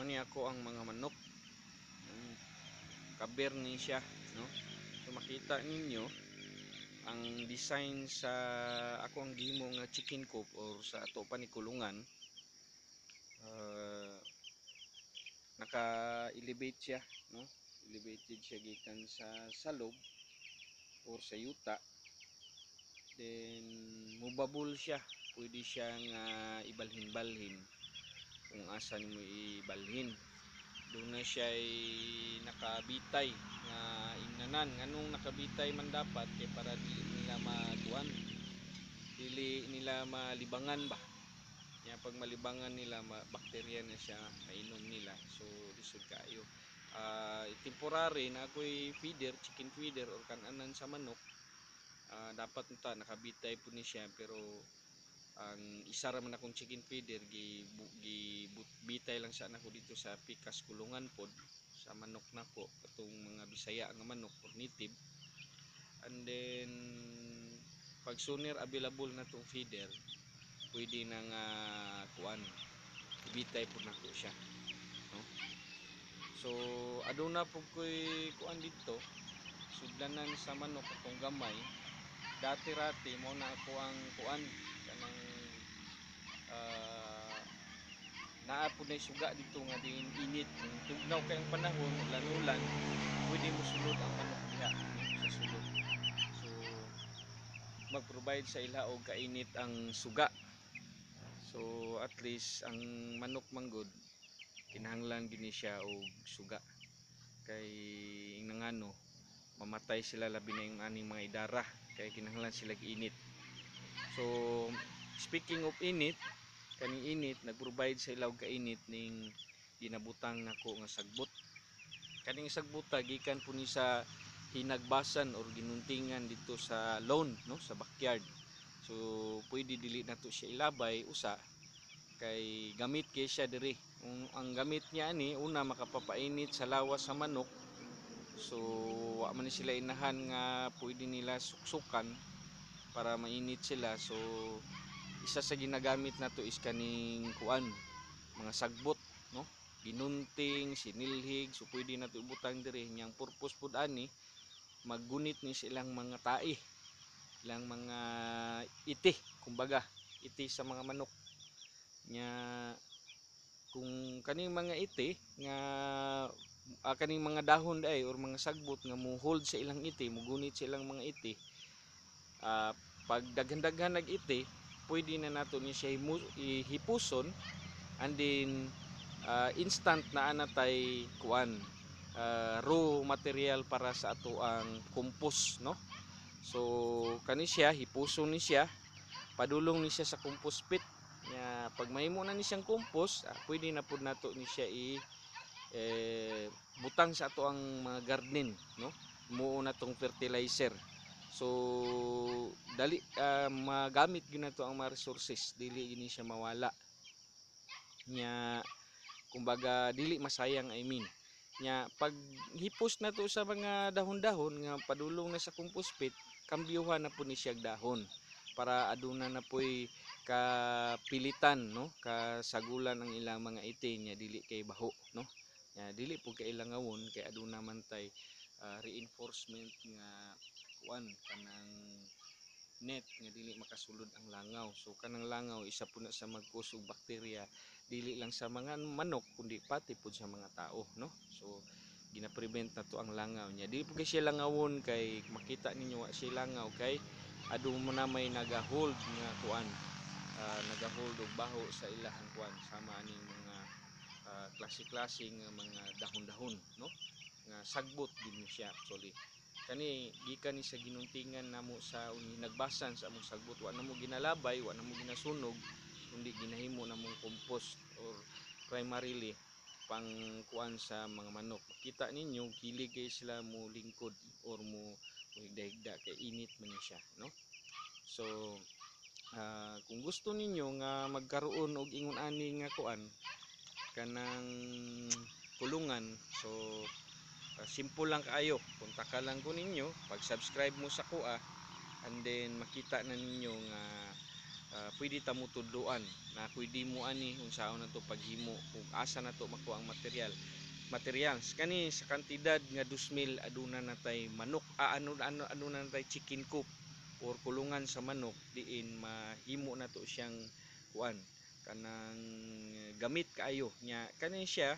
mani ako ang mga manok. Kaber ni siya, no? So makita ninyo ang design sa ako ang gihimo nga chicken coop or sa ato pa ni kulungan. Naka-elevate siya, no? Elevated siya gikan sa salog or sa yuta. Then mobable siya, pwede siyang ibalhin-balhin kung asa nimo ibalhin. Doon na siya ay nakabitay nga ingnanan. Nganong nakabitay man dapat kay para dili nila makuan, dili nila malibangan ba. Kaya pag malibangan nila, bakterya na siya, mainom nila. So lisod kayo. Temporary na ako'y feeder, chicken feeder or kananan sa manok. Dapat nito nakabitay po ni siya, pero ang isa raman akong chicken feeder gibitay lang sa nako dito sa pikas kulungan pod sa manok nako katong mga Bisaya nga manok or native. And then pag sooner available na tong feeder, pwede nang kuan ibitay po nako siya, no? So aduna po ko'y kuan dito sudlanan sa manok atong gamay. Dati-rati mo na ako ang kuan kanang naa po na suga dito nga din init. Tugnaw kayong panahon, ulan-ulan, pwede mo sulod ang manok diha sa sulod. So mag-provide sa ila og kainit ang suga. So at least ang manok manggod kinahanglan gini siya og suga. Kay ingangano mamatay sila labi na yung aning mga idara kay kinahanglan sila giinit. So speaking of init, kaning init nag-provide sa ilaw kainit ning ginabutang nako nga sagbot. Kaning sagbuta gikan po ni sa hinagbasan or ginuntingan dito sa lawn, no, sa backyard. So pwede dili nato siya ilabay usa kay gamit kay siya diri. Ang gamit niya ani una makapapainit sa lawas sa manok. So wa man sila inahan nga pwede nila suksukan para mainit sila. So isa sa ginagamit nato is kaning kuan mga sagbot, no, ginunting sinilhig. So pwede nato ibutang diri. Yang purpose pud ani maggunit ni silang mga tae, ilang mga iti, kumbaga iti sa mga manok nya. Kung kaning mga iti nga kaning mga dahon day or mga sagbot nga mo hold sa ilang iti, mugunit sa ilang mga iti, pag daghan-daghan nag iti, pwede na nato ni siya hipuson. And then instant na anatay kuan raw material para sa ato ang compost, no? So kani siya hipuson ni siya, padulong ni siya sa compost pit nya. Pag mahimo na ni siyang compost, pwede na pud nato ni siya butang sa ato ang mga garden, no? Muo na tong fertilizer. So dali magamit gyud nato ang mga resources, dili gini siya mawala nya. Kumbaga dili masayang, I mean nya. Pag hipos na to sa mga dahon-dahon nga padulong na sa compost pit, kambyuhan na po ni siya dahon para aduna na po'y kapilitan, no, kasagulan ang ilang mga iti nya, dili kay baho, no, nya dili po kay ilangawon kay aduna man tay reinforcement nga kuan kanang net nga dili makasulod ang langaw. So kanang langaw isa po na sa magkusog bakterya dili lang sa mga manok kundi pati pud sa mga tao, no. So gina-prevent na to ang langaw niya. Dili po kay siya langawon kay makita ninyo wa siya langaw kay adu mo na may nagahold nga kuan, nagahold og baho sa ilahang kuan sama aning mga klase-klase nga mga dahon-dahon, no, nga sagbot din siya actually. Kani gikan ni sa ginuntingan namo sa nagbasan sa among sagbot, wa namo ginalabay, wa namo ginasunog, kundi ginahimo namong compost or primarily pang kuan sa mga manok. Kita ninyo kilig kay sila mo lingkod or mo higda-higda kay init man siya, no. So kung gusto ninyo nga magkaroon og ingon ani nga kuan kanang kulungan, so simple lang kaayo, kontak lang ko ninyo, pag subscribe mo sa kuha, and then makita na ninyo nga pwede ta mo tudloan na pwede mo ani unsaon na to paghimo ug asa na to makuha ang materials kani sa kantidad nga 2,000 aduna natay manok ano na natay chicken coop or kulungan sa manok diin mahimo na to siyang kuan kanang gamit kaayo nya kani siya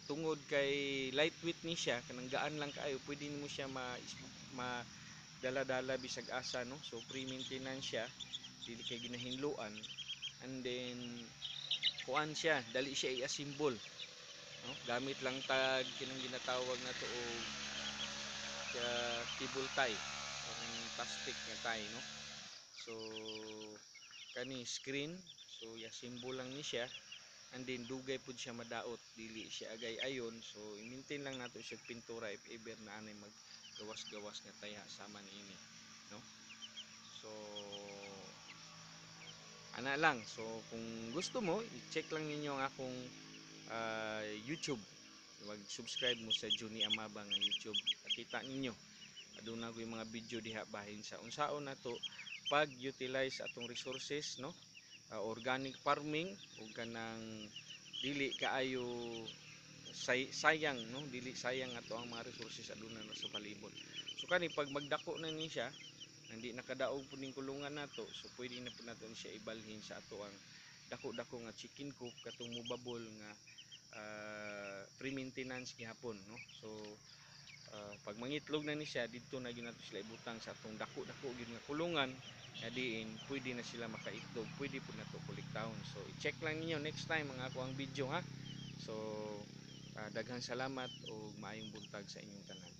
tungod kay lightweight ni siya kanang gaan lang kaayo pwede nimo siya ma dala-dala bisag asa no so pre-maintenance siya dili kay ginahinluan and then kuan siya dali siya i-assemble no gamit lang tag kinang ginatawag na to og cable tie ang plastic nga tie no so kani screen so i-assemble lang ni siya and then dugay pud siya madaot dili siya agay ayon so i-maintain lang nato siya pintura if ever na anay maggawas-gawas nga taya sama niini no so ana lang so kung gusto mo i-check lang ninyo ang akong YouTube mag-subscribe mo sa Johnny Amaba nga YouTube kita ninyo aduna ko yung mga video diha bahin sa unsaon nato pag-utilize atong resources no organic farming ug kanang dili kaayo sayang no dili sayang ato ang mga resources aduna na sa palibot so kani pag magdako na ni siya hindi nakadaog pud ning kulungan nato so pwede na pud nato siya ibalhin sa ato ang dako-dako nga chicken coop katong mobable nga pre-maintenance gihapon no so pag mangitlog na ni siya didto na gyud nato sila ibutang sa atong dako-dako gyud nga kulungan nga diin pwede na sila makaitlog pwede pud nato kolektahon so i-check lang ninyo next time ang ako ang video ha so daghang salamat o maayong buntag sa inyong tanan.